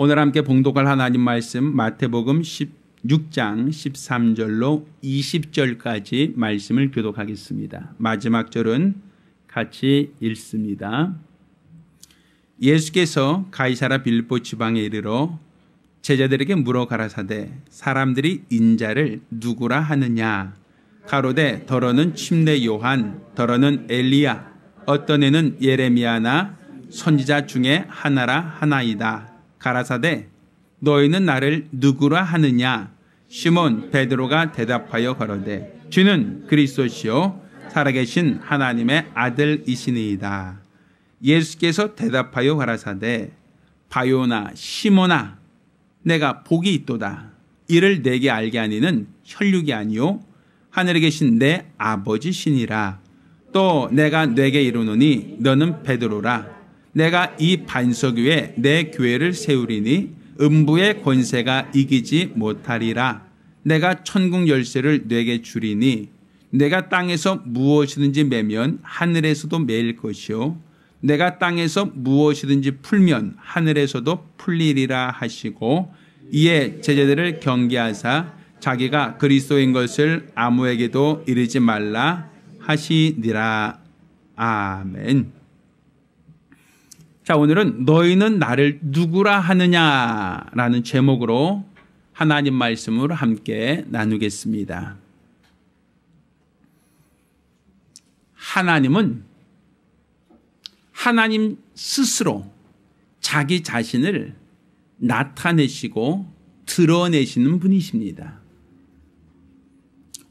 오늘 함께 봉독할 하나님 말씀 마태복음 16장 13절로 20절까지 말씀을 교독하겠습니다. 마지막 절은 같이 읽습니다. 예수께서 가이사라 빌립보 지방에 이르러 제자들에게 물어 가라사대 사람들이 인자를 누구라 하느냐 가로되 더러는 침례 요한 더러는 엘리야 어떤 애는 예레미야나 선지자 중에 하나라 하나이다. 가라사대 너희는 나를 누구라 하느냐 시몬 베드로가 대답하여 가로되 주는 그리스도시요 살아계신 하나님의 아들이시니이다. 예수께서 대답하여 가라사대 바요나 시몬아 내가 복이 있도다. 이를 내게 알게 하니는 혈육이 아니요 하늘에 계신 내 아버지시니라. 또 내가 내게 이르노니 너는 베드로라. 내가 이 반석 위에 내 교회를 세우리니 음부의 권세가 이기지 못하리라. 내가 천국 열쇠를 내게 주리니 내가 땅에서 무엇이든지 매면 하늘에서도 매일 것이요 내가 땅에서 무엇이든지 풀면 하늘에서도 풀리리라 하시고 이에 제자들을 경계하사 자기가 그리스도인 것을 아무에게도 이르지 말라 하시니라. 아멘. 자, 오늘은 너희는 나를 누구라 하느냐라는 제목으로 하나님 말씀을 함께 나누겠습니다. 하나님은 하나님 스스로 자기 자신을 나타내시고 드러내시는 분이십니다.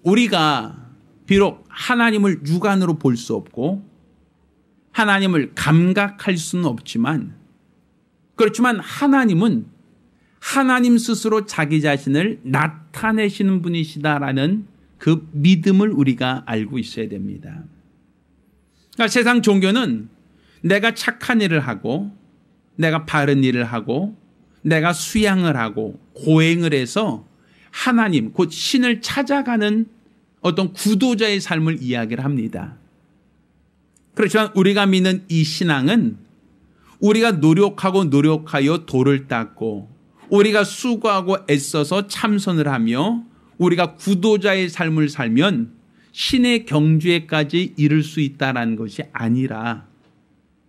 우리가 비록 하나님을 육안으로 볼 수 없고 하나님을 감각할 수는 없지만 그렇지만 하나님은 하나님 스스로 자기 자신을 나타내시는 분이시다라는 그 믿음을 우리가 알고 있어야 됩니다. 그러니까 세상 종교는 내가 착한 일을 하고 내가 바른 일을 하고 내가 수양을 하고 고행을 해서 하나님 곧 신을 찾아가는 어떤 구도자의 삶을 이야기를 합니다. 그렇지만 우리가 믿는 이 신앙은 우리가 노력하여 돌을 닦고 우리가 수고하고 애써서 참선을 하며 우리가 구도자의 삶을 살면 신의 경주에까지 이를 수 있다는 것이 아니라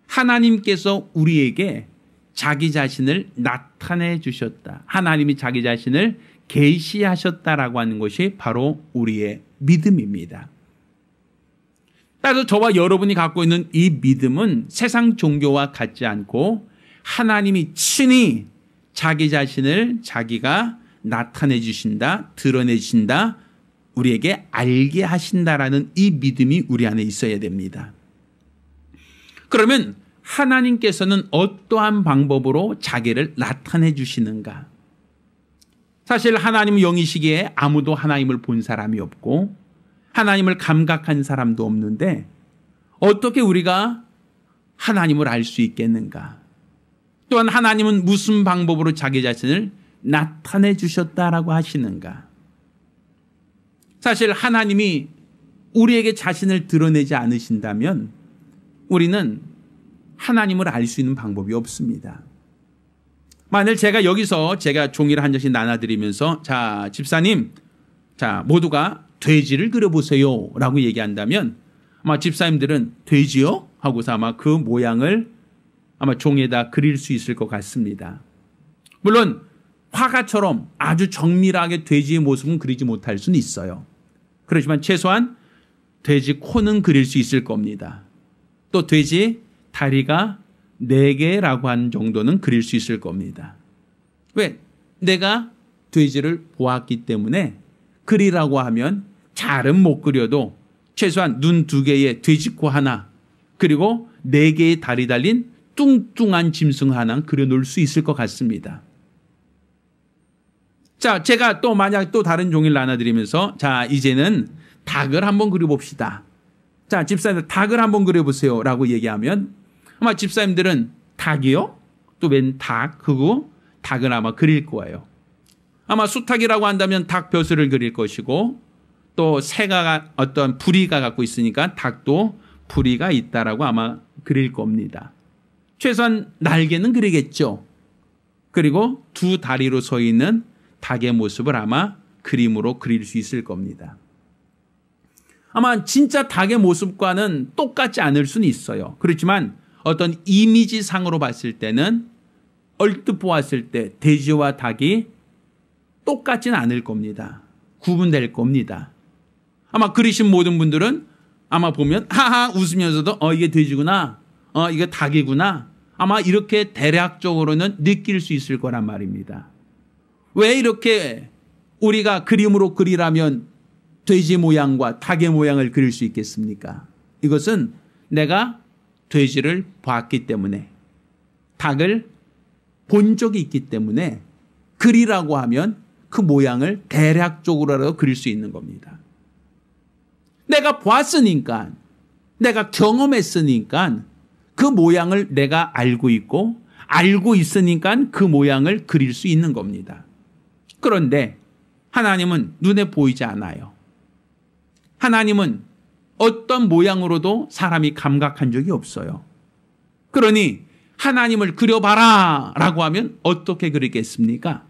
하나님께서 우리에게 자기 자신을 나타내 주셨다. 하나님이 자기 자신을 계시하셨다라고 하는 것이 바로 우리의 믿음입니다. 따라서 저와 여러분이 갖고 있는 이 믿음은 세상 종교와 같지 않고 하나님이 친히 자기 자신을 자기가 나타내 주신다, 드러내 주신다, 우리에게 알게 하신다라는 이 믿음이 우리 안에 있어야 됩니다. 그러면 하나님께서는 어떠한 방법으로 자기를 나타내 주시는가? 사실 하나님은 영이시기에 아무도 하나님을 본 사람이 없고 하나님을 감각한 사람도 없는데 어떻게 우리가 하나님을 알 수 있겠는가? 또한 하나님은 무슨 방법으로 자기 자신을 나타내 주셨다라고 하시는가? 사실 하나님이 우리에게 자신을 드러내지 않으신다면 우리는 하나님을 알 수 있는 방법이 없습니다. 만일 제가 여기서 제가 종이를 한 장씩 나눠드리면서 자 집사님 자 모두가 돼지를 그려보세요 라고 얘기한다면 아마 집사님들은 돼지요? 하고서 아마 그 모양을 아마 종에다 그릴 수 있을 것 같습니다. 물론 화가처럼 아주 정밀하게 돼지의 모습은 그리지 못할 수는 있어요. 그렇지만 최소한 돼지 코는 그릴 수 있을 겁니다. 또 돼지 다리가 4개라고 하는 정도는 그릴 수 있을 겁니다. 왜? 내가 돼지를 보았기 때문에 그리라고 하면 잘은 못 그려도 최소한 눈 2개에 돼지코 하나 그리고 4개의 다리 달린 뚱뚱한 짐승 하나 그려놓을 수 있을 것 같습니다. 자, 제가 또 만약 또 다른 종이를 나눠드리면서 자 이제는 닭을 한번 그려봅시다. 자 집사님들 닭을 한번 그려보세요 라고 얘기하면 아마 집사님들은 닭이요? 또 웬 닭? 그거 닭은 아마 그릴 거예요. 아마 수탉이라고 한다면 닭 벼슬을 그릴 것이고 또 새가 어떤 부리가 갖고 있으니까 닭도 부리가 있다라고 아마 그릴 겁니다. 최소한 날개는 그리겠죠. 그리고 두 다리로 서 있는 닭의 모습을 아마 그림으로 그릴 수 있을 겁니다. 아마 진짜 닭의 모습과는 똑같지 않을 수는 있어요. 그렇지만 어떤 이미지상으로 봤을 때는 얼뜻 보았을 때 돼지와 닭이 똑같지는 않을 겁니다. 구분될 겁니다. 아마 그리신 모든 분들은 아마 보면 하하 웃으면서도 이게 돼지구나, 이게 닭이구나, 아마 이렇게 대략적으로는 느낄 수 있을 거란 말입니다. 왜 이렇게 우리가 그림으로 그리라면 돼지 모양과 닭의 모양을 그릴 수 있겠습니까? 이것은 내가 돼지를 봤기 때문에, 닭을 본 적이 있기 때문에 그리라고 하면 그 모양을 대략적으로라도 그릴 수 있는 겁니다. 내가 봤으니까, 내가 경험했으니까 그 모양을 내가 알고 있고, 알고 있으니까 그 모양을 그릴 수 있는 겁니다. 그런데 하나님은 눈에 보이지 않아요. 하나님은 어떤 모양으로도 사람이 감각한 적이 없어요. 그러니 하나님을 그려봐라 라고 하면 어떻게 그리겠습니까?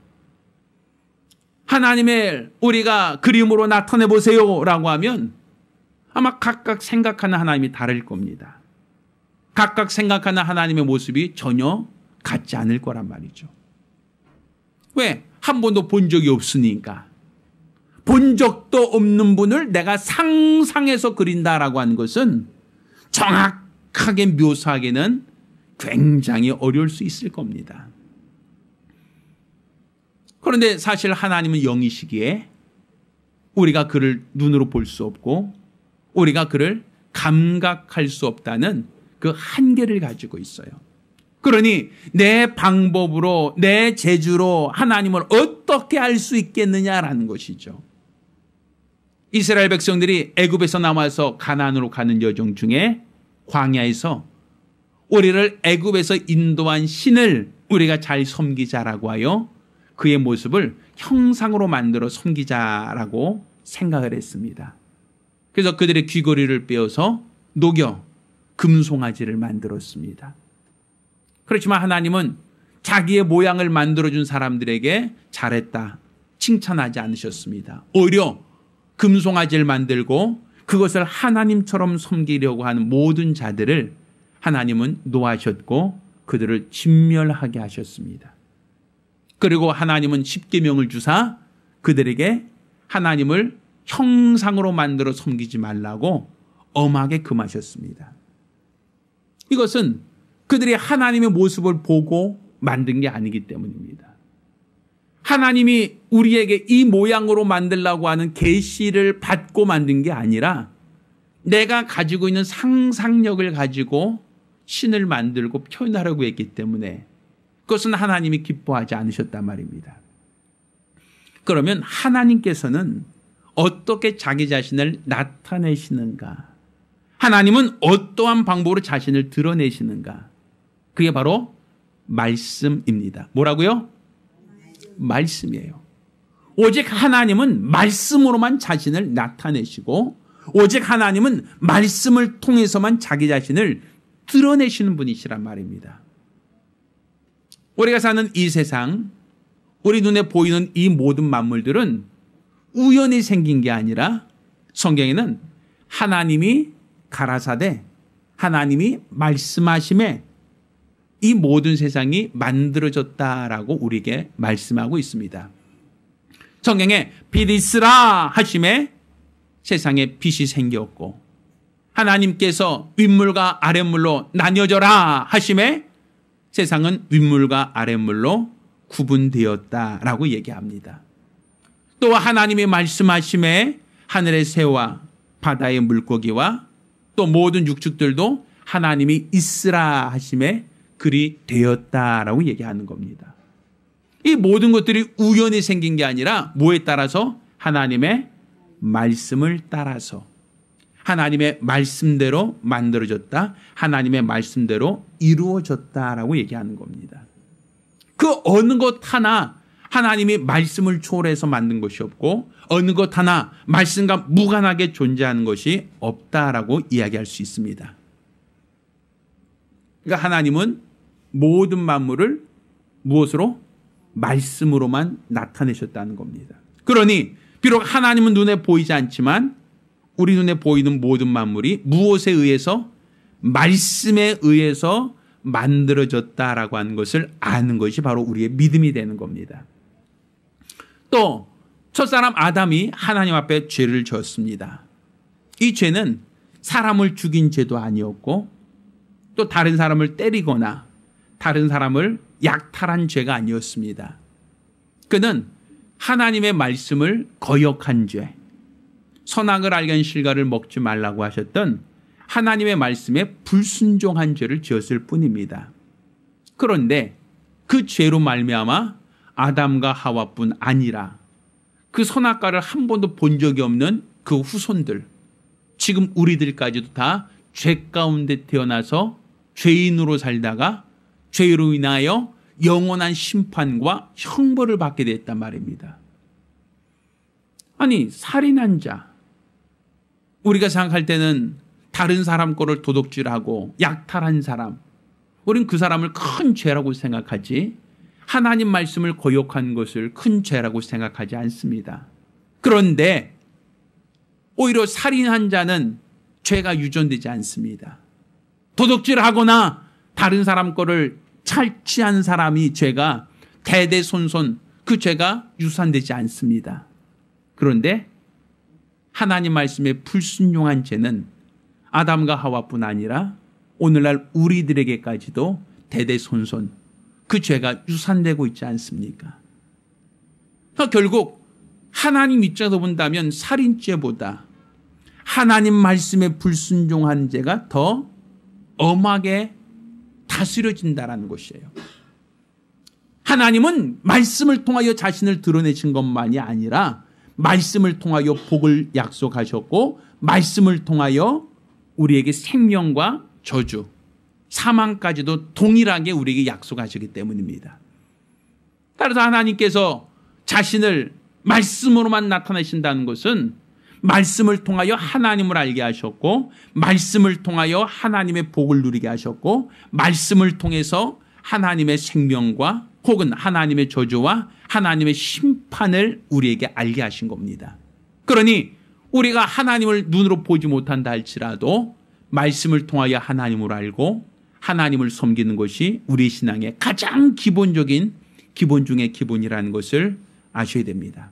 하나님을 우리가 그림으로 나타내 보세요 라고 하면 아마 각각 생각하는 하나님이 다를 겁니다. 각각 생각하는 하나님의 모습이 전혀 같지 않을 거란 말이죠. 왜? 한 번도 본 적이 없으니까. 본 적도 없는 분을 내가 상상해서 그린다라고 하는 것은 정확하게 묘사하기는 굉장히 어려울 수 있을 겁니다. 그런데 사실 하나님은 영이시기에 우리가 그를 눈으로 볼 수 없고 우리가 그를 감각할 수 없다는 그 한계를 가지고 있어요. 그러니 내 방법으로, 내 재주로 하나님을 어떻게 알 수 있겠느냐라는 것이죠. 이스라엘 백성들이 애굽에서 나와서 가나안으로 가는 여정 중에 광야에서 우리를 애굽에서 인도한 신을 우리가 잘 섬기자라고 하여 그의 모습을 형상으로 만들어 섬기자라고 생각을 했습니다. 그래서 그들의 귀걸이를 빼어서 녹여 금송아지를 만들었습니다. 그렇지만 하나님은 자기의 모양을 만들어준 사람들에게 잘했다, 칭찬하지 않으셨습니다. 오히려 금송아지를 만들고 그것을 하나님처럼 섬기려고 하는 모든 자들을 하나님은 노하셨고 그들을 진멸하게 하셨습니다. 그리고 하나님은 십계명을 주사 그들에게 하나님을 형상으로 만들어 섬기지 말라고 엄하게 금하셨습니다. 이것은 그들이 하나님의 모습을 보고 만든 게 아니기 때문입니다. 하나님이 우리에게 이 모양으로 만들라고 하는 계시를 받고 만든 게 아니라 내가 가지고 있는 상상력을 가지고 신을 만들고 표현하려고 했기 때문에 그것은 하나님이 기뻐하지 않으셨단 말입니다. 그러면 하나님께서는 어떻게 자기 자신을 나타내시는가? 하나님은 어떠한 방법으로 자신을 드러내시는가? 그게 바로 말씀입니다. 뭐라고요? 말씀이에요. 오직 하나님은 말씀으로만 자신을 나타내시고 오직 하나님은 말씀을 통해서만 자기 자신을 드러내시는 분이시란 말입니다. 우리가 사는 이 세상, 우리 눈에 보이는 이 모든 만물들은 우연히 생긴 게 아니라 성경에는 하나님이 가라사대, 하나님이 말씀하심에 이 모든 세상이 만들어졌다라고 우리에게 말씀하고 있습니다. 성경에 빛이 있으라 하심에 세상에 빛이 생겼고 하나님께서 윗물과 아랫물로 나뉘어져라 하심에 세상은 윗물과 아랫물로 구분되었다라고 얘기합니다. 또 하나님이 말씀하심에 하늘의 새와 바다의 물고기와 또 모든 육축들도 하나님이 있으라 하심에 그리 되었다라고 얘기하는 겁니다. 이 모든 것들이 우연히 생긴 게 아니라 뭐에 따라서? 하나님의 말씀을 따라서 하나님의 말씀대로 만들어졌다, 하나님의 말씀대로 이루어졌다라고 얘기하는 겁니다. 그 어느 것 하나 하나님이 말씀을 초월해서 만든 것이 없고 어느 것 하나 말씀과 무관하게 존재하는 것이 없다라고 이야기할 수 있습니다. 그러니까 하나님은 모든 만물을 무엇으로? 말씀으로만 나타내셨다는 겁니다. 그러니 비록 하나님은 눈에 보이지 않지만 우리 눈에 보이는 모든 만물이 무엇에 의해서? 말씀에 의해서 만들어졌다라고 하는 것을 아는 것이 바로 우리의 믿음이 되는 겁니다. 또 첫사람 아담이 하나님 앞에 죄를 지었습니다. 이 죄는 사람을 죽인 죄도 아니었고 또 다른 사람을 때리거나 다른 사람을 약탈한 죄가 아니었습니다. 그는 하나님의 말씀을 거역한 죄, 선악을 알게 하는 실과를 먹지 말라고 하셨던 하나님의 말씀에 불순종한 죄를 지었을 뿐입니다. 그런데 그 죄로 말미암아 아담과 하와뿐 아니라 그 선악과를 한 번도 본 적이 없는 그 후손들, 지금 우리들까지도 다 죄 가운데 태어나서 죄인으로 살다가 죄로 인하여 영원한 심판과 형벌을 받게 됐단 말입니다. 아니, 살인한 자, 우리가 생각할 때는 다른 사람 거를 도둑질하고 약탈한 사람, 우린 그 사람을 큰 죄라고 생각하지 하나님 말씀을 거역한 것을 큰 죄라고 생각하지 않습니다. 그런데 오히려 살인한 자는 죄가 유전되지 않습니다. 도둑질하거나 다른 사람 거를 탈취한 사람이 죄가 대대손손 그 죄가 유산되지 않습니다. 그런데 하나님 말씀에 불순종한 죄는 아담과 하와뿐 아니라 오늘날 우리들에게까지도 대대손손 그 죄가 유산되고 있지 않습니까? 결국 하나님 입장에서 본다면 살인죄보다 하나님 말씀에 불순종한 죄가 더 엄하게 다스려진다는 것이에요. 하나님은 말씀을 통하여 자신을 드러내신 것만이 아니라 말씀을 통하여 복을 약속하셨고 말씀을 통하여 우리에게 생명과 저주, 사망까지도 동일하게 우리에게 약속하시기 때문입니다. 따라서 하나님께서 자신을 말씀으로만 나타내신다는 것은 말씀을 통하여 하나님을 알게 하셨고 말씀을 통하여 하나님의 복을 누리게 하셨고 말씀을 통해서 하나님의 생명과 혹은 하나님의 저주와 하나님의 심판을 우리에게 알게 하신 겁니다. 그러니 우리가 하나님을 눈으로 보지 못한다 할지라도 말씀을 통하여 하나님을 알고 하나님을 섬기는 것이 우리 신앙의 가장 기본적인 기본 중의 기본이라는 것을 아셔야 됩니다.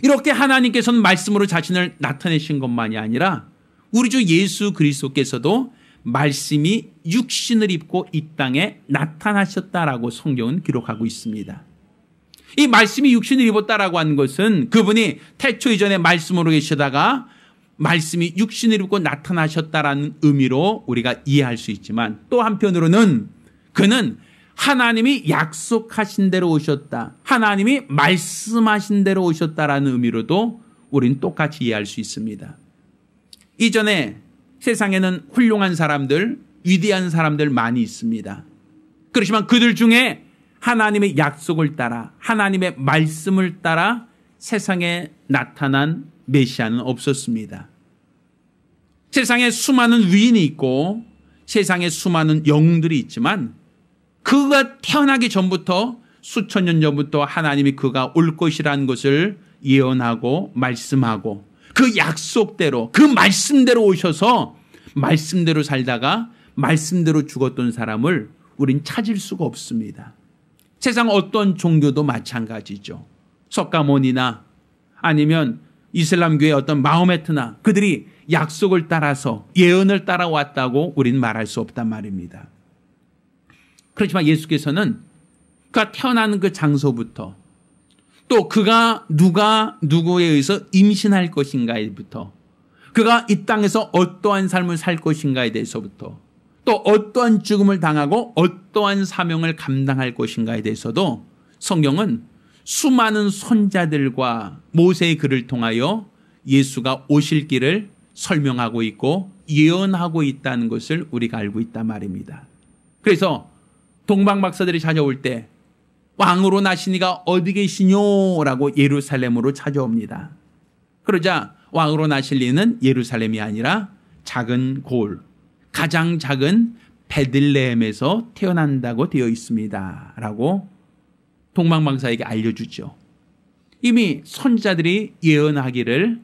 이렇게 하나님께서는 말씀으로 자신을 나타내신 것만이 아니라 우리 주 예수 그리스도께서도 말씀이 육신을 입고 이 땅에 나타나셨다라고 성경은 기록하고 있습니다. 이 말씀이 육신을 입었다라고 하는 것은 그분이 태초 이전에 말씀으로 계시다가 말씀이 육신을 입고 나타나셨다라는 의미로 우리가 이해할 수 있지만 또 한편으로는 그는 하나님이 약속하신 대로 오셨다. 하나님이 말씀하신 대로 오셨다라는 의미로도 우리는 똑같이 이해할 수 있습니다. 이전에 세상에는 훌륭한 사람들, 위대한 사람들 많이 있습니다. 그렇지만 그들 중에 하나님의 약속을 따라 하나님의 말씀을 따라 세상에 나타난 메시아는 없었습니다. 세상에 수많은 위인이 있고 세상에 수많은 영웅들이 있지만 그가 태어나기 전부터 수천 년 전부터 하나님이 그가 올 것이라는 것을 예언하고 말씀하고 그 약속대로 그 말씀대로 오셔서 말씀대로 살다가 말씀대로 죽었던 사람을 우린 찾을 수가 없습니다. 세상 어떤 종교도 마찬가지죠. 석가모니나 아니면 이슬람교의 어떤 마호메트나 그들이 약속을 따라서 예언을 따라왔다고 우린 말할 수 없단 말입니다. 그렇지만 예수께서는 그가 태어나는 그 장소부터 또 그가 누구에 의해서 임신할 것인가에부터 그가 이 땅에서 어떠한 삶을 살 것인가에 대해서부터 또 어떠한 죽음을 당하고 어떠한 사명을 감당할 것인가에 대해서도 성경은 수많은 선자들과 모세의 글을 통하여 예수가 오실 길을 설명하고 있고 예언하고 있다는 것을 우리가 알고 있단 말입니다. 그래서 동방박사들이 찾아올 때 왕으로 나시니가 어디 계시뇨? 라고 예루살렘으로 찾아옵니다. 그러자 왕으로 나실 리는 예루살렘이 아니라 작은 골, 가장 작은 베들레헴에서 태어난다고 되어 있습니다. 라고 동방방사에게 알려주죠. 이미 선지자들이 예언하기를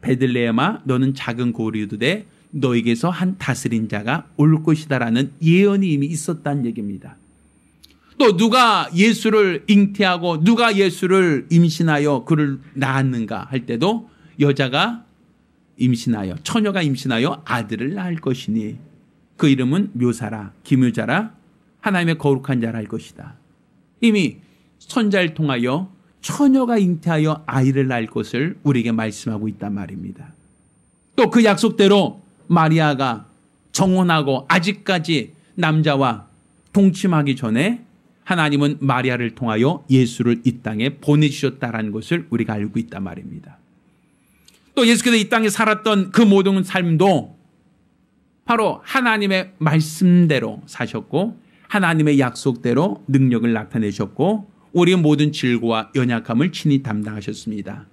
베들레헴아 너는 작은 고리도 돼 너에게서 한 다스린 자가 올 것이다라는 예언이 이미 있었다는 얘기입니다. 또 누가 예수를 잉태하고 누가 예수를 임신하여 그를 낳았는가 할 때도 여자가 임신하여 처녀가 임신하여 아들을 낳을 것이니 그 이름은 묘사라 기묘자라 하나님의 거룩한 자라 할 것이다. 이미 선지자를 통하여 처녀가 잉태하여 아이를 낳을 것을 우리에게 말씀하고 있단 말입니다. 또 그 약속대로 마리아가 정혼하고 아직까지 남자와 동침하기 전에 하나님은 마리아를 통하여 예수를 이 땅에 보내주셨다는 것을 우리가 알고 있단 말입니다. 또 예수께서 이 땅에 살았던 그 모든 삶도 바로 하나님의 말씀대로 사셨고 하나님의 약속대로 능력을 나타내셨고 우리의 모든 질고와 연약함을 친히 담당하셨습니다.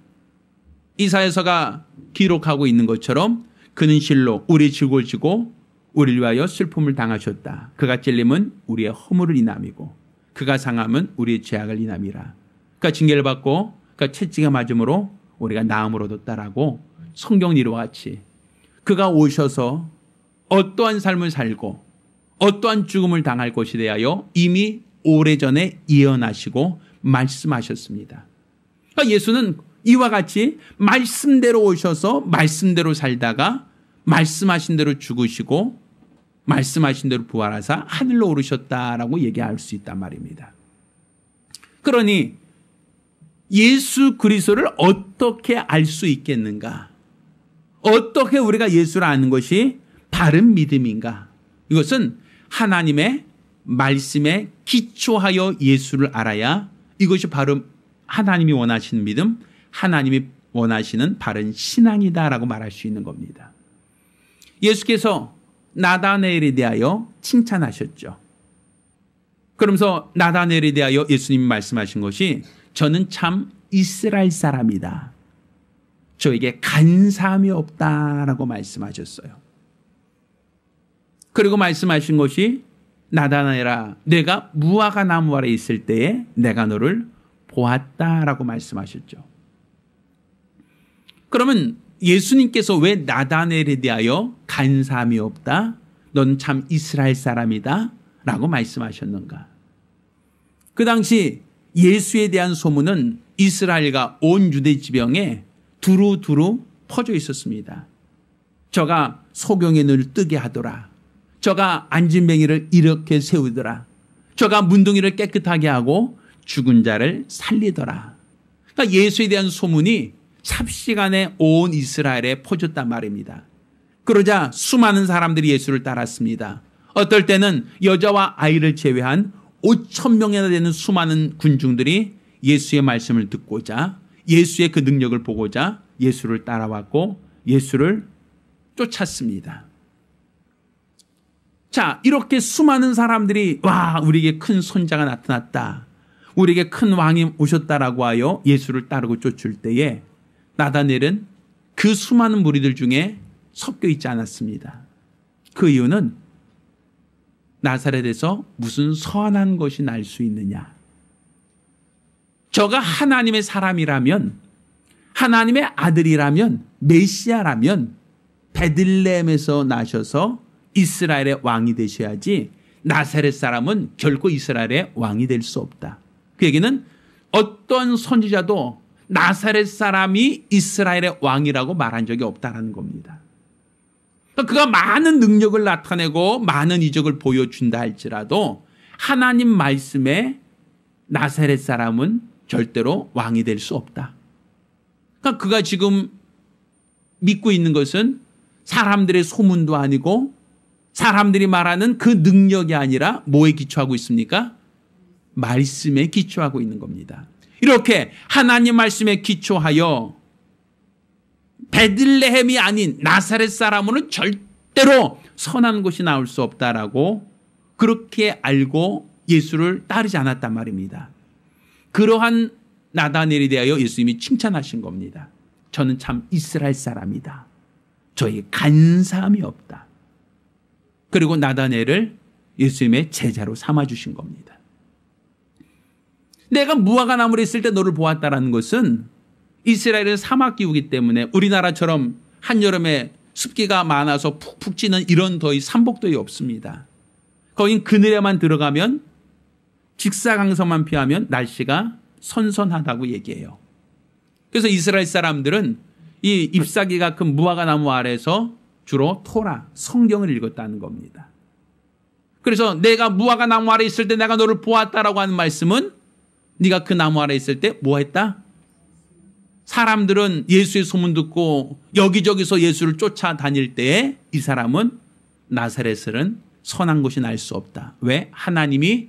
이사야서가 기록하고 있는 것처럼 그는 실로 우리의 질고를 지고 우리를 위하여 슬픔을 당하셨다. 그가 찔림은 우리의 허물을 인함이고 그가 상함은 우리의 죄악을 인함이라. 그가 징계를 받고 그가 채찍에 맞음으로 우리가 나음을 얻었다라고 성경 이루와 같이 그가 오셔서 어떠한 삶을 살고 어떠한 죽음을 당할 것에 대하여 이미 오래전에 예언하시고 말씀하셨습니다. 그러니까 예수는 이와 같이 말씀대로 오셔서 말씀대로 살다가 말씀하신 대로 죽으시고 말씀하신 대로 부활하사 하늘로 오르셨다라고 얘기할 수 있단 말입니다. 그러니 예수 그리스도를 어떻게 알 수 있겠는가? 어떻게 우리가 예수를 아는 것이 바른 믿음인가? 이것은 하나님의 말씀에 기초하여 예수를 알아야 이것이 바로 하나님이 원하시는 믿음, 하나님이 원하시는 바른 신앙이다라고 말할 수 있는 겁니다. 예수께서 나다나엘에 대하여 칭찬하셨죠. 그러면서 나다나엘에 대하여 예수님이 말씀하신 것이 저는 참 이스라엘 사람이다. 저에게 간사함이 없다라고 말씀하셨어요. 그리고 말씀하신 것이 나다나엘아 내가 무화과 나무 아래 있을 때에 내가 너를 보았다라고 말씀하셨죠. 그러면 예수님께서 왜 나다나엘에 대하여 간사함이 없다? 넌 참 이스라엘 사람이다 라고 말씀하셨는가? 그 당시 예수에 대한 소문은 이스라엘과 온 유대 지방에 두루두루 퍼져 있었습니다. 저가 소경의 눈을 뜨게 하더라. 저가 안진뱅이를 이렇게 세우더라. 저가 문둥이를 깨끗하게 하고 죽은 자를 살리더라. 그러니까 예수에 대한 소문이 삽시간에 온 이스라엘에 퍼졌단 말입니다. 그러자 수많은 사람들이 예수를 따랐습니다. 어떨 때는 여자와 아이를 제외한 5,000명이나 되는 수많은 군중들이 예수의 말씀을 듣고자 예수의 그 능력을 보고자 예수를 따라왔고 예수를 쫓았습니다. 자, 이렇게 수많은 사람들이 와 우리에게 큰 선자가 나타났다. 우리에게 큰 왕이 오셨다라고 하여 예수를 따르고 쫓을 때에 나다나엘은 그 수많은 무리들 중에 섞여 있지 않았습니다. 그 이유는 나사렛에서 무슨 선한 것이 날 수 있느냐. 저가 하나님의 사람이라면 하나님의 아들이라면 메시아라면 베들레헴에서 나셔서 이스라엘의 왕이 되셔야지 나사렛 사람은 결코 이스라엘의 왕이 될 수 없다. 그 얘기는 어떤 선지자도 나사렛 사람이 이스라엘의 왕이라고 말한 적이 없다는 겁니다. 그가 많은 능력을 나타내고 많은 이적을 보여준다 할지라도 하나님 말씀에 나사렛 사람은 절대로 왕이 될 수 없다. 그러니까 그가 지금 믿고 있는 것은 사람들의 소문도 아니고 사람들이 말하는 그 능력이 아니라 뭐에 기초하고 있습니까? 말씀에 기초하고 있는 겁니다. 이렇게 하나님 말씀에 기초하여 베들레헴이 아닌 나사렛 사람은 절대로 선한 것이 나올 수 없다라고 그렇게 알고 예수를 따르지 않았단 말입니다. 그러한 나다나엘에 대하여 예수님이 칭찬하신 겁니다. 저는 참 이스라엘 사람이다. 저에게 간사함이 없다. 그리고 나다나엘을 예수님의 제자로 삼아주신 겁니다. 내가 무화과 나무를 있을 때 너를 보았다라는 것은 이스라엘은 사막기후이기 때문에 우리나라처럼 한여름에 습기가 많아서 푹푹 찌는 이런 더위, 삼복더위 없습니다. 거긴 그늘에만 들어가면 직사광선만 피하면 날씨가 선선하다고 얘기해요. 그래서 이스라엘 사람들은 이 잎사귀가 큰 무화과 나무 아래에서 주로 토라, 성경을 읽었다는 겁니다. 그래서 내가 무화과 나무 아래 있을 때 내가 너를 보았다라고 하는 말씀은 네가 그 나무 아래 있을 때 뭐 했다? 사람들은 예수의 소문 듣고 여기저기서 예수를 쫓아다닐 때에 이 사람은 나사렛은 선한 곳이 날 수 없다. 왜? 하나님이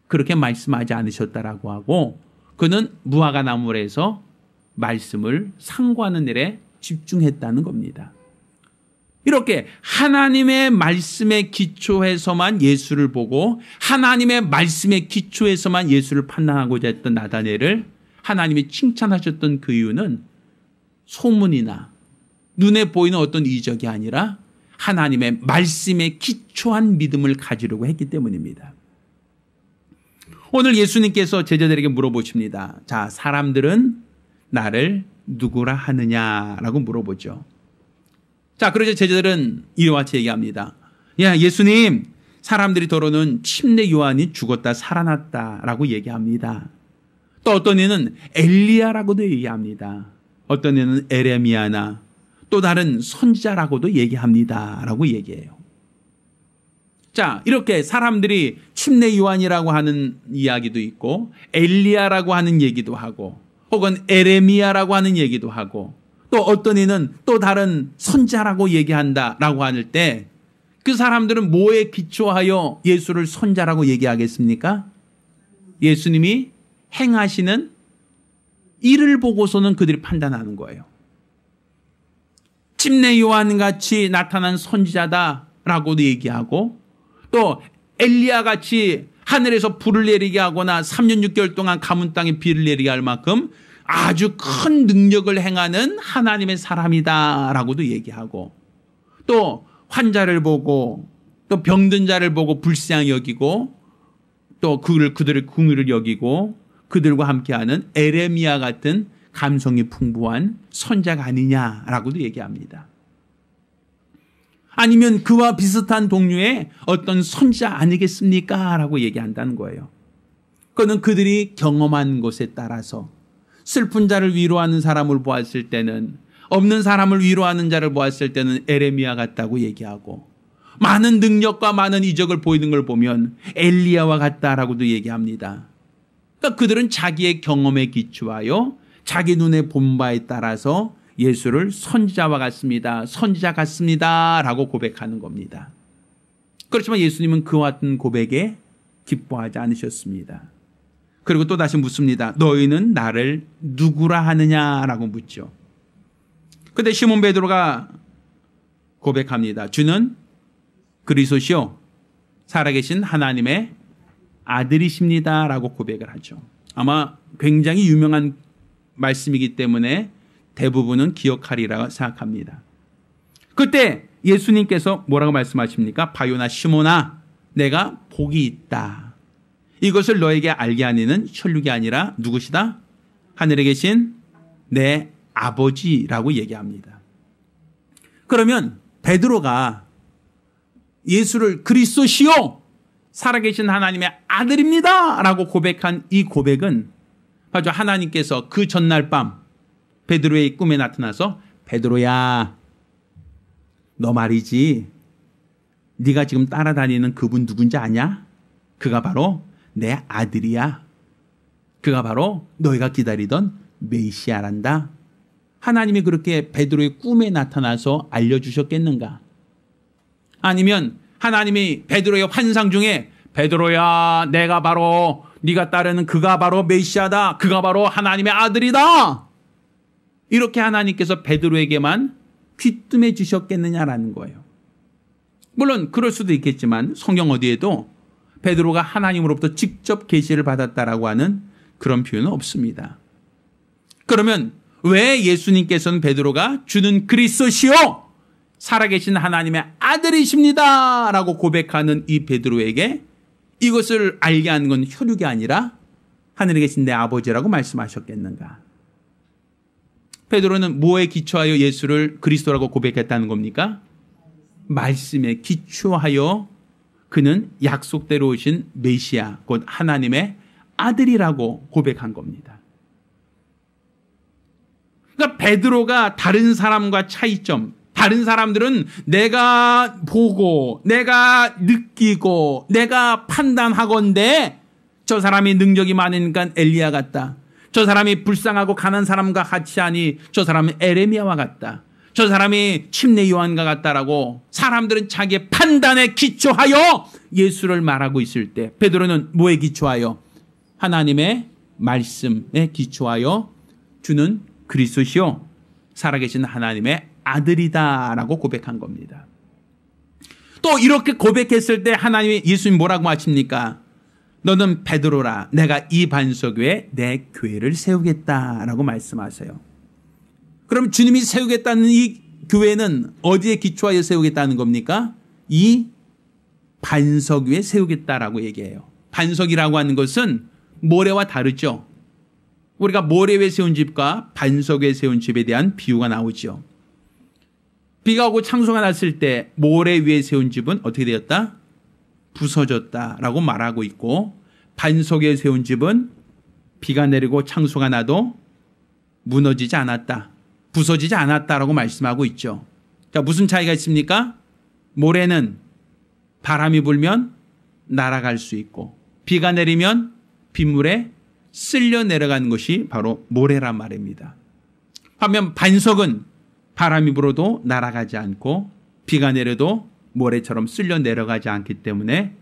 그렇게 말씀하지 않으셨다라고 하고 그는 무화과 나무에서 말씀을 상고하는 일에 집중했다는 겁니다. 이렇게 하나님의 말씀에 기초해서만 예수를 보고 하나님의 말씀에 기초해서만 예수를 판단하고자 했던 나다넬을 하나님이 칭찬하셨던 그 이유는 소문이나 눈에 보이는 어떤 이적이 아니라 하나님의 말씀에 기초한 믿음을 가지려고 했기 때문입니다. 오늘 예수님께서 제자들에게 물어보십니다. 자, 사람들은 나를 누구라 하느냐라고 물어보죠. 자, 그러자 제자들은 이와 같이 얘기합니다. 야, 예수님, 사람들이 더러는 침례 요한이 죽었다 살아났다라고 얘기합니다. 또 어떤 이는 엘리야라고도 얘기합니다. 어떤 이는 에레미야나 또 다른 선지자라고도 얘기합니다. 라고 얘기해요. 자, 이렇게 사람들이 침례 요한이라고 하는 이야기도 있고 엘리야라고 하는 얘기도 하고 혹은 에레미야라고 하는 얘기도 하고 또 어떤 이는 또 다른 선자라고 얘기한다라고 할 때 그 사람들은 뭐에 기초하여 예수를 선자라고 얘기하겠습니까? 예수님이 행하시는 일을 보고서는 그들이 판단하는 거예요. 침례 요한같이 나타난 선지자다라고도 얘기하고 또 엘리야같이 하늘에서 불을 내리게 하거나 3년 6개월 동안 가문 땅에 비를 내리게 할 만큼 아주 큰 능력을 행하는 하나님의 사람이다라고도 얘기하고 또 환자를 보고 또 병든 자를 보고 불쌍히 여기고 또 그들의 궁유를 여기고 그들과 함께하는 에레미야 같은 감성이 풍부한 선자가 아니냐라고도 얘기합니다. 아니면 그와 비슷한 동류의 어떤 선자 아니겠습니까? 라고 얘기한다는 거예요. 그거는 그들이 경험한 것에 따라서 슬픈 자를 위로하는 사람을 보았을 때는 없는 사람을 위로하는 자를 보았을 때는 에레미야 같다고 얘기하고 많은 능력과 많은 이적을 보이는 걸 보면 엘리야와 같다라고도 얘기합니다. 그러니까 그들은 자기의 경험에 기초하여 자기 눈에 본 바에 따라서 예수를 선지자와 같습니다. 선지자 같습니다. 라고 고백하는 겁니다. 그렇지만 예수님은 그와 같은 고백에 기뻐하지 않으셨습니다. 그리고 또 다시 묻습니다. 너희는 나를 누구라 하느냐라고 묻죠. 그런데 시몬 베드로가 고백합니다. 주는 그리스도시요 살아계신 하나님의 아들이십니다. 라고 고백을 하죠. 아마 굉장히 유명한 말씀이기 때문에 대부분은 기억하리라 생각합니다. 그때 예수님께서 뭐라고 말씀하십니까? 바요나 시몬아 내가 복이 있다. 이것을 너에게 알게 하는 혈육이 아니라 누구시다? 하늘에 계신 내 아버지라고 얘기합니다. 그러면 베드로가 예수를 그리스도시요 살아계신 하나님의 아들입니다 라고 고백한 이 고백은 바로 하나님께서 그 전날 밤 베드로의 꿈에 나타나서 베드로야 너 말이지 네가 지금 따라다니는 그분 누군지 아냐? 그가 바로 내 아들이야. 그가 바로 너희가 기다리던 메시아란다. 하나님이 그렇게 베드로의 꿈에 나타나서 알려주셨겠는가? 아니면 하나님이 베드로의 환상 중에 베드로야 내가 바로 네가 따르는 그가 바로 메시아다. 그가 바로 하나님의 아들이다. 이렇게 하나님께서 베드로에게만 귀뜸해 주셨겠느냐라는 거예요. 물론 그럴 수도 있겠지만 성경 어디에도 베드로가 하나님으로부터 직접 계시를 받았다라고 하는 그런 표현은 없습니다. 그러면 왜 예수님께서는 베드로가 주는 그리스도시요 살아계신 하나님의 아들이십니다 라고 고백하는 이 베드로에게 이것을 알게 하는 건 혈육이 아니라 하늘에 계신 내 아버지라고 말씀하셨겠는가? 베드로는 뭐에 기초하여 예수를 그리스도라고 고백했다는 겁니까? 말씀에 기초하여 그는 약속대로 오신 메시아, 곧 하나님의 아들이라고 고백한 겁니다. 그러니까 베드로가 다른 사람과 차이점, 다른 사람들은 내가 보고 내가 느끼고 내가 판단하건대 저 사람이 능력이 많으니까 엘리야 같다. 저 사람이 불쌍하고 가난한 사람과 같이 하니 저 사람은 에레미야와 같다. 저 사람이 침례 요한과 같다라고 사람들은 자기의 판단에 기초하여 예수를 말하고 있을 때 베드로는 뭐에 기초하여? 하나님의 말씀에 기초하여 주는 그리스도시요 살아계신 하나님의 아들이다라고 고백한 겁니다. 또 이렇게 고백했을 때 하나님이 예수님 뭐라고 하십니까? 너는 베드로라 내가 이 반석 위에 내 교회를 세우겠다라고 말씀하세요. 그럼 주님이 세우겠다는 이 교회는 어디에 기초하여 세우겠다는 겁니까? 이 반석 위에 세우겠다라고 얘기해요. 반석이라고 하는 것은 모래와 다르죠. 우리가 모래 위에 세운 집과 반석 위에 세운 집에 대한 비유가 나오죠. 비가 오고 창수가 났을 때 모래 위에 세운 집은 어떻게 되었다? 부서졌다라고 말하고 있고 반석 위에 세운 집은 비가 내리고 창수가 나도 무너지지 않았다. 부서지지 않았다라고 말씀하고 있죠. 자, 무슨 차이가 있습니까? 모래는 바람이 불면 날아갈 수 있고 비가 내리면 빗물에 쓸려 내려가는 것이 바로 모래란 말입니다. 반면 반석은 바람이 불어도 날아가지 않고 비가 내려도 모래처럼 쓸려 내려가지 않기 때문에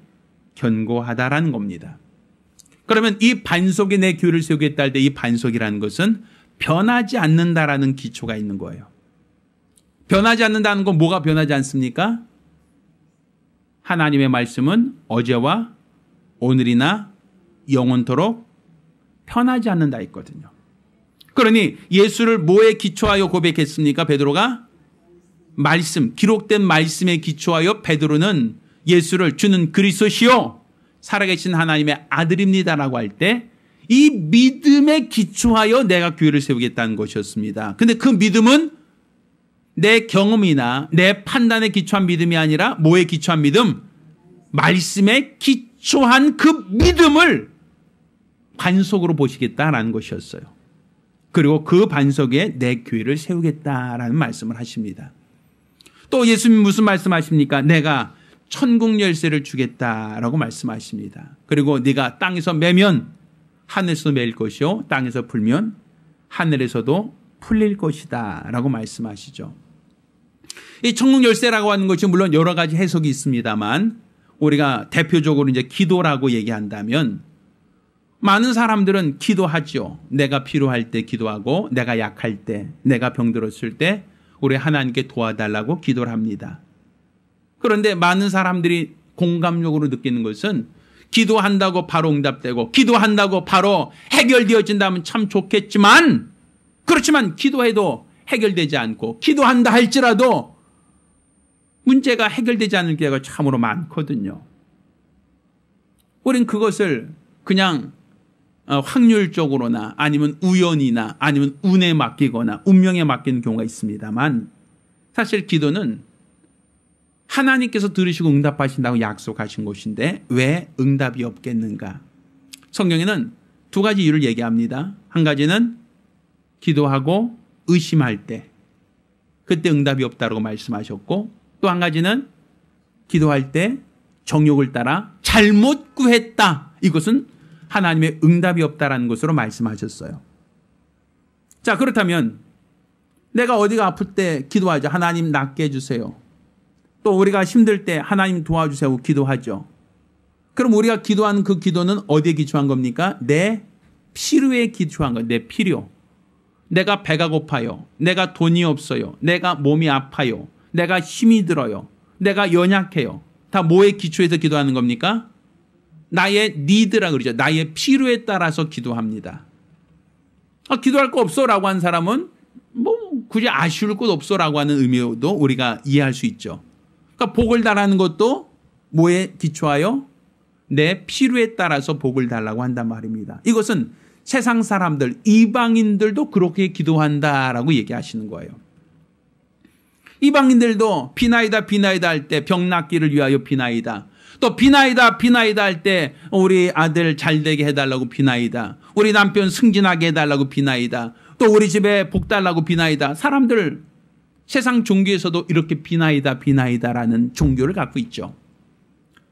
견고하다라는 겁니다. 그러면 이 반석에 내 교회를 세우겠다 할 때 이 반석이라는 것은 변하지 않는다라는 기초가 있는 거예요. 변하지 않는다는 건 뭐가 변하지 않습니까? 하나님의 말씀은 어제와 오늘이나 영원토록 변하지 않는다 했거든요. 그러니 예수를 뭐에 기초하여 고백했습니까? 베드로가 말씀, 기록된 말씀에 기초하여 베드로는 예수를 주는 그리스도시요 살아계신 하나님의 아들입니다라고 할 때 이 믿음에 기초하여 내가 교회를 세우겠다는 것이었습니다. 근데 그 믿음은 내 경험이나 내 판단에 기초한 믿음이 아니라 뭐에 기초한 믿음? 말씀에 기초한 그 믿음을 반석으로 보시겠다라는 것이었어요. 그리고 그 반석에 내 교회를 세우겠다라는 말씀을 하십니다. 또 예수님 무슨 말씀하십니까? 내가 천국 열쇠를 주겠다라고 말씀하십니다. 그리고 네가 땅에서 매면 하늘에서 매일 것이요 땅에서 풀면 하늘에서도 풀릴 것이다 라고 말씀하시죠. 이 천국 열쇠라고 하는 것이 물론 여러 가지 해석이 있습니다만 우리가 대표적으로 이제 기도라고 얘기한다면 많은 사람들은 기도하죠. 내가 필요할 때 기도하고 내가 약할 때 내가 병들었을 때 우리 하나님께 도와달라고 기도를 합니다. 그런데 많은 사람들이 공감적으로 느끼는 것은 기도한다고 바로 응답되고 기도한다고 바로 해결되어진다면 참 좋겠지만 그렇지만 기도해도 해결되지 않고 기도한다 할지라도 문제가 해결되지 않는 경우가 참으로 많거든요. 우린 그것을 그냥 확률적으로나 아니면 우연이나 아니면 운에 맡기거나 운명에 맡기는 경우가 있습니다만 사실 기도는 하나님께서 들으시고 응답하신다고 약속하신 것인데 왜 응답이 없겠는가? 성경에는 두 가지 이유를 얘기합니다. 한 가지는 기도하고 의심할 때 그때 응답이 없다고 말씀하셨고 또 한 가지는 기도할 때 정욕을 따라 잘못 구했다. 이것은 하나님의 응답이 없다라는 것으로 말씀하셨어요. 자, 그렇다면 내가 어디가 아플 때 기도하죠. 하나님 낫게 해주세요. 또 우리가 힘들 때 하나님 도와주세요 하고 기도하죠. 그럼 우리가 기도하는 그 기도는 어디에 기초한 겁니까? 내 필요에 기초한 거예요. 내 필요. 내가 배가 고파요. 내가 돈이 없어요. 내가 몸이 아파요. 내가 힘이 들어요. 내가 연약해요. 다 뭐에 기초해서 기도하는 겁니까? 나의 니드라 그러죠. 나의 필요에 따라서 기도합니다. 기도할 거 없어 라고 하는 사람은 뭐 굳이 아쉬울 것 없어 라고 하는 의미도 우리가 이해할 수 있죠. 그러니까 복을 달라는 것도 뭐에 기초하여? 내 필요에 따라서 복을 달라고 한단 말입니다. 이것은 세상 사람들, 이방인들도 그렇게 기도한다라고 얘기하시는 거예요. 이방인들도 비나이다 비나이다 할 때 병 낫기를 위하여 비나이다. 또 비나이다 비나이다 할 때 우리 아들 잘 되게 해달라고 비나이다. 우리 남편 승진하게 해달라고 비나이다. 또 우리 집에 복 달라고 비나이다. 사람들 세상 종교에서도 이렇게 비나이다 비나이다라는 종교를 갖고 있죠.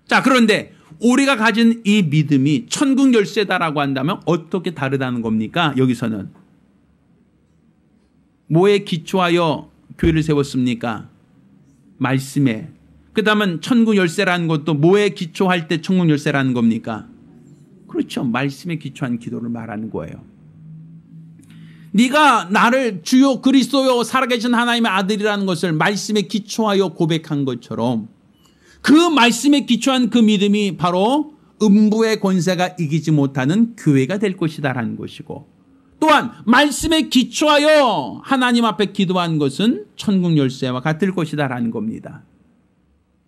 자, 그런데 우리가 가진 이 믿음이 천국 열쇠다라고 한다면 어떻게 다르다는 겁니까? 여기서는 뭐에 기초하여 교회를 세웠습니까? 말씀에. 그 다음은 천국 열쇠라는 것도 뭐에 기초할 때 천국 열쇠라는 겁니까? 그렇죠. 말씀에 기초한 기도를 말하는 거예요. 네가 나를 주요 그리스도요 살아계신 하나님의 아들이라는 것을 말씀에 기초하여 고백한 것처럼 그 말씀에 기초한 그 믿음이 바로 음부의 권세가 이기지 못하는 교회가 될 것이다라는 것이고, 또한 말씀에 기초하여 하나님 앞에 기도한 것은 천국 열쇠와 같을 것이다라는 겁니다.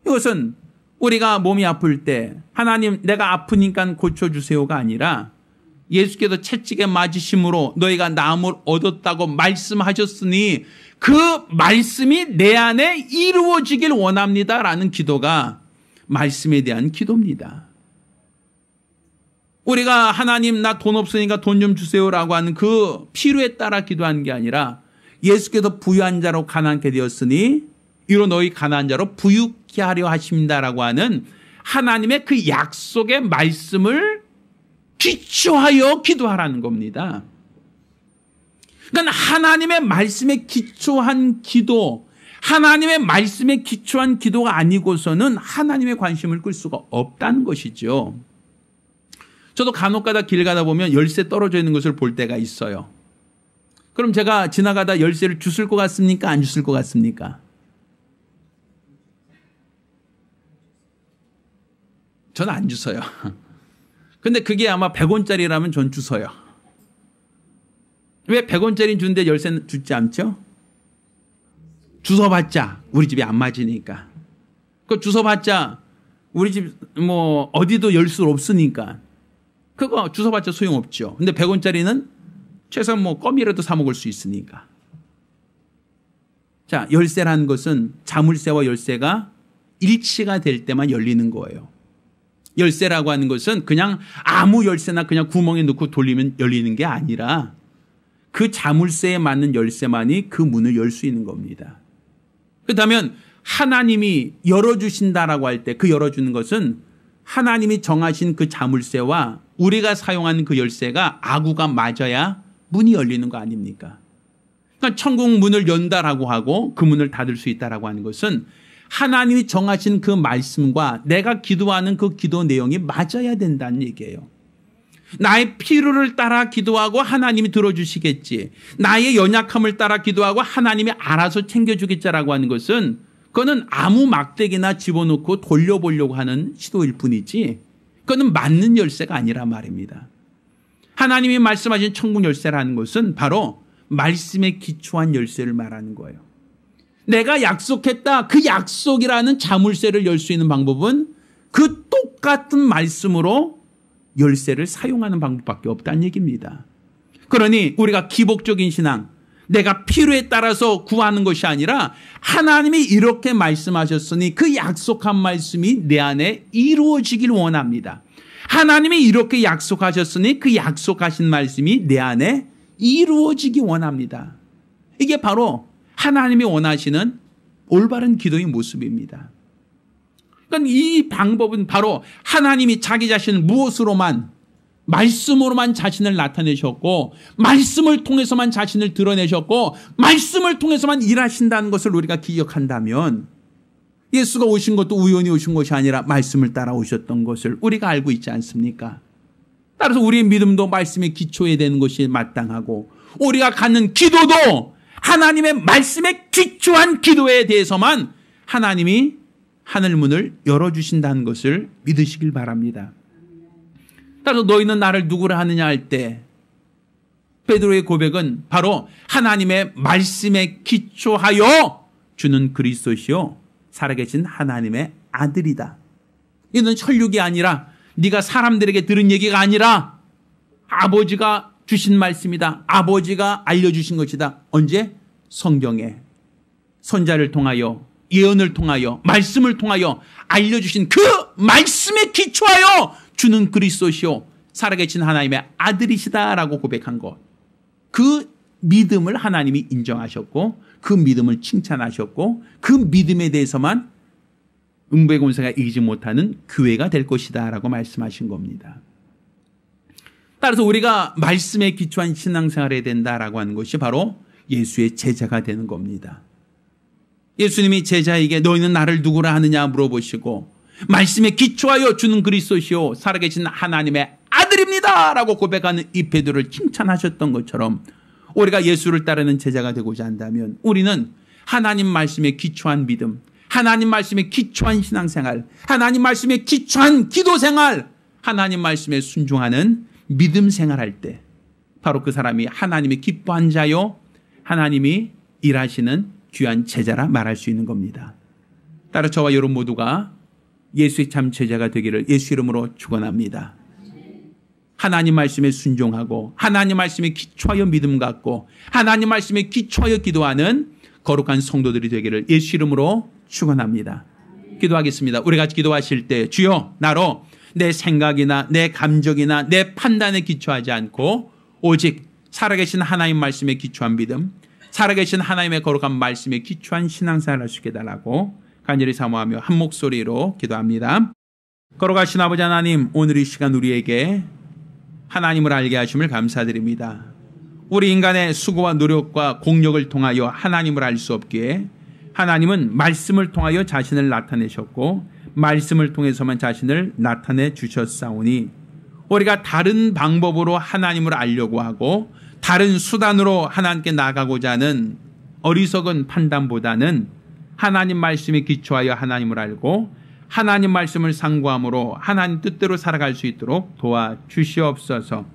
이것은 우리가 몸이 아플 때 하나님 내가 아프니까 고쳐주세요가 아니라 예수께서 채찍에 맞으심으로 너희가 나음을 얻었다고 말씀하셨으니 그 말씀이 내 안에 이루어지길 원합니다라는 기도가 말씀에 대한 기도입니다. 우리가 하나님 나 돈 없으니까 돈 좀 주세요라고 하는 그 필요에 따라 기도하는 게 아니라 예수께서 부유한 자로 가난케 되었으니 이로 너희 가난한 자로 부유케 하려 하십니다라고 하는 하나님의 그 약속의 말씀을 기초하여 기도하라는 겁니다. 그러니까 하나님의 말씀에 기초한 기도, 하나님의 말씀에 기초한 기도가 아니고서는 하나님의 관심을 끌 수가 없다는 것이죠. 저도 간혹 가다 길 가다 보면 열쇠 떨어져 있는 것을 볼 때가 있어요. 그럼 제가 지나가다 열쇠를 주실 것 같습니까? 안 주실 것 같습니까? 저는 안 주서요. 근데 그게 아마 100원짜리라면 전 주서요. 왜 100원짜리 주는데 열쇠는 주지 않죠? 주워봤자 우리 집이 안 맞으니까. 그 주워봤자 우리 집 뭐 어디도 열 수 없으니까. 그거 주워봤자 소용없죠. 근데 100원짜리는 최소한 뭐 껌이라도 사 먹을 수 있으니까. 자, 열쇠라는 것은 자물쇠와 열쇠가 일치가 될 때만 열리는 거예요. 열쇠라고 하는 것은 그냥 아무 열쇠나 그냥 구멍에 넣고 돌리면 열리는 게 아니라 그 자물쇠에 맞는 열쇠만이 그 문을 열 수 있는 겁니다. 그렇다면 하나님이 열어주신다라고 할 때 그 열어주는 것은 하나님이 정하신 그 자물쇠와 우리가 사용하는 그 열쇠가 아구가 맞아야 문이 열리는 거 아닙니까? 그러니까 천국 문을 연다라고 하고 그 문을 닫을 수 있다라고 하는 것은 하나님이 정하신 그 말씀과 내가 기도하는 그 기도 내용이 맞아야 된다는 얘기예요. 나의 필요를 따라 기도하고 하나님이 들어주시겠지. 나의 연약함을 따라 기도하고 하나님이 알아서 챙겨주겠지라고 하는 것은 그거는 아무 막대기나 집어넣고 돌려보려고 하는 시도일 뿐이지 그거는 맞는 열쇠가 아니란 말입니다. 하나님이 말씀하신 천국 열쇠라는 것은 바로 말씀에 기초한 열쇠를 말하는 거예요. 내가 약속했다. 그 약속이라는 자물쇠를 열 수 있는 방법은 그 똑같은 말씀으로 열쇠를 사용하는 방법밖에 없다는 얘기입니다. 그러니 우리가 기복적인 신앙, 내가 필요에 따라서 구하는 것이 아니라 하나님이 이렇게 말씀하셨으니 그 약속한 말씀이 내 안에 이루어지길 원합니다. 하나님이 이렇게 약속하셨으니 그 약속하신 말씀이 내 안에 이루어지기 원합니다. 이게 바로 하나님이 원하시는 올바른 기도의 모습입니다. 그러니까 이 방법은 바로 하나님이 자기 자신을 무엇으로만 말씀으로만 자신을 나타내셨고 말씀을 통해서만 자신을 드러내셨고 말씀을 통해서만 일하신다는 것을 우리가 기억한다면 예수가 오신 것도 우연히 오신 것이 아니라 말씀을 따라 오셨던 것을 우리가 알고 있지 않습니까? 따라서 우리의 믿음도 말씀에 기초해야 되는 것이 마땅하고 우리가 갖는 기도도 하나님의 말씀에 기초한 기도에 대해서만 하나님이 하늘 문을 열어주신다는 것을 믿으시길 바랍니다. 따라서 너희는 나를 누구라 하느냐 할 때 베드로의 고백은 바로 하나님의 말씀에 기초하여 주는 그리스도시요 살아계신 하나님의 아들이다. 이는 혈육이 아니라 네가 사람들에게 들은 얘기가 아니라 아버지가 주신 말씀이다. 아버지가 알려주신 것이다. 언제? 성경에 선자를 통하여 예언을 통하여 말씀을 통하여 알려주신 그 말씀에 기초하여 주는 그리스도시요 살아계신 하나님의 아들이시다라고 고백한 것. 그 믿음을 하나님이 인정하셨고 그 믿음을 칭찬하셨고 그 믿음에 대해서만 음부의 권세가 이기지 못하는 교회가 될 것이다 라고 말씀하신 겁니다. 따라서 우리가 말씀에 기초한 신앙생활을 해야 된다라고 하는 것이 바로 예수의 제자가 되는 겁니다. 예수님이 제자에게 너희는 나를 누구라 하느냐 물어보시고 말씀에 기초하여 주는 그리스도시요 살아계신 하나님의 아들입니다 라고 고백하는 이 베드로를 칭찬하셨던 것처럼 우리가 예수를 따르는 제자가 되고자 한다면 우리는 하나님 말씀에 기초한 믿음, 하나님 말씀에 기초한 신앙생활, 하나님 말씀에 기초한 기도생활, 하나님 말씀에 순종하는 믿음 생활할 때 바로 그 사람이 하나님이 기뻐한 자요 하나님이 일하시는 귀한 제자라 말할 수 있는 겁니다. 따라 저와 여러분 모두가 예수의 참 제자가 되기를 예수 이름으로 축원합니다. 하나님 말씀에 순종하고 하나님 말씀에 기초하여 믿음 갖고 하나님 말씀에 기초하여 기도하는 거룩한 성도들이 되기를 예수 이름으로 축원합니다. 기도하겠습니다. 우리 같이 기도하실 때 주여 나로 내 생각이나 내 감정이나 내 판단에 기초하지 않고 오직 살아계신 하나님 말씀에 기초한 믿음, 살아계신 하나님의 거룩한 말씀에 기초한 신앙생활을 할 수 있게 해달라고 간절히 사모하며 한 목소리로 기도합니다. 거룩하신 아버지 하나님, 오늘 이 시간 우리에게 하나님을 알게 하심을 감사드립니다. 우리 인간의 수고와 노력과 공력을 통하여 하나님을 알 수 없기에 하나님은 말씀을 통하여 자신을 나타내셨고 말씀을 통해서만 자신을 나타내 주셨사오니 우리가 다른 방법으로 하나님을 알려고 하고 다른 수단으로 하나님께 나아가고자 하는 어리석은 판단보다는 하나님 말씀에 기초하여 하나님을 알고 하나님 말씀을 상고함으로 하나님 뜻대로 살아갈 수 있도록 도와주시옵소서.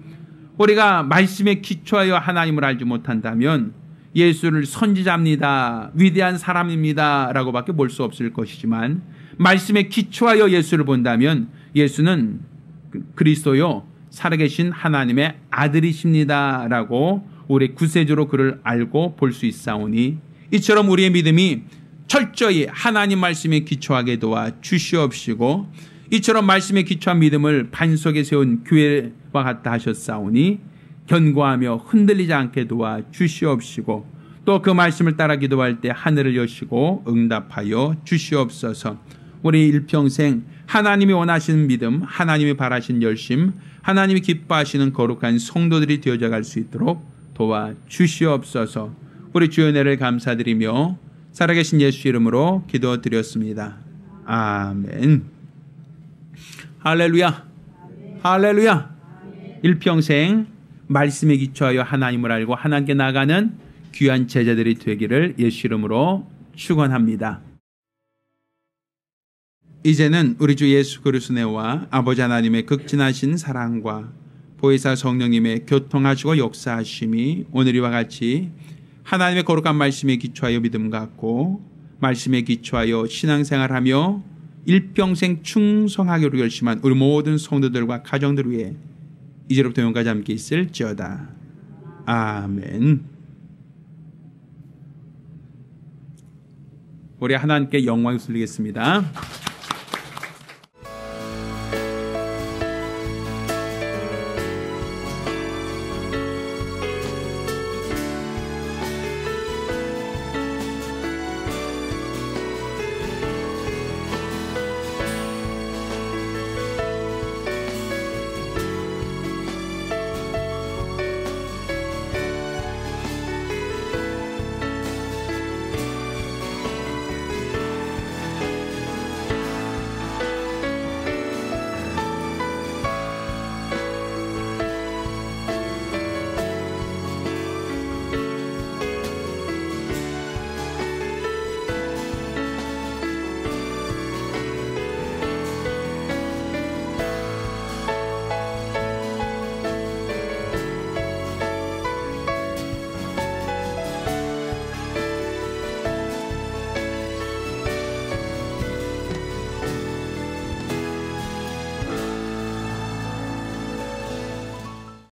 우리가 말씀에 기초하여 하나님을 알지 못한다면 예수를 선지자입니다, 위대한 사람입니다 라고 밖에 볼 수 없을 것이지만 말씀에 기초하여 예수를 본다면 예수는 그리스도요 살아계신 하나님의 아들이십니다 라고 우리 구세주로 그를 알고 볼 수 있사오니 이처럼 우리의 믿음이 철저히 하나님 말씀에 기초하게 도와 주시옵시고 이처럼 말씀에 기초한 믿음을 반석에 세운 교회와 같다 하셨사오니 견고하며 흔들리지 않게 도와 주시옵시고 또 그 말씀을 따라 기도할 때 하늘을 여시고 응답하여 주시옵소서. 우리 일평생 하나님이 원하시는 믿음, 하나님이 바라시는 열심, 하나님이 기뻐하시는 거룩한 성도들이 되어져 갈 수 있도록 도와 주시옵소서. 우리 주의 은혜를 감사드리며 살아계신 예수 이름으로 기도드렸습니다. 아멘. 할렐루야. 할렐루야. 일평생 말씀에 기초하여 하나님을 알고 하나님께 나가는 귀한 제자들이 되기를 예수 이름으로 축원합니다. 이제는 우리 주 예수 그리스도의 은혜와 아버지 하나님의 극진하신 사랑과 보혜사 성령님의 교통하시고 역사하심이 오늘 이와 같이 하나님의 거룩한 말씀에 기초하여 믿음 갖고 말씀에 기초하여 신앙생활하며 일평생 충성하기로 결심한 우리 모든 성도들과 가정들 위해 이제로부터 영원까지 함께 있을지어다. 아멘. 우리 하나님께 영광을 돌리겠습니다.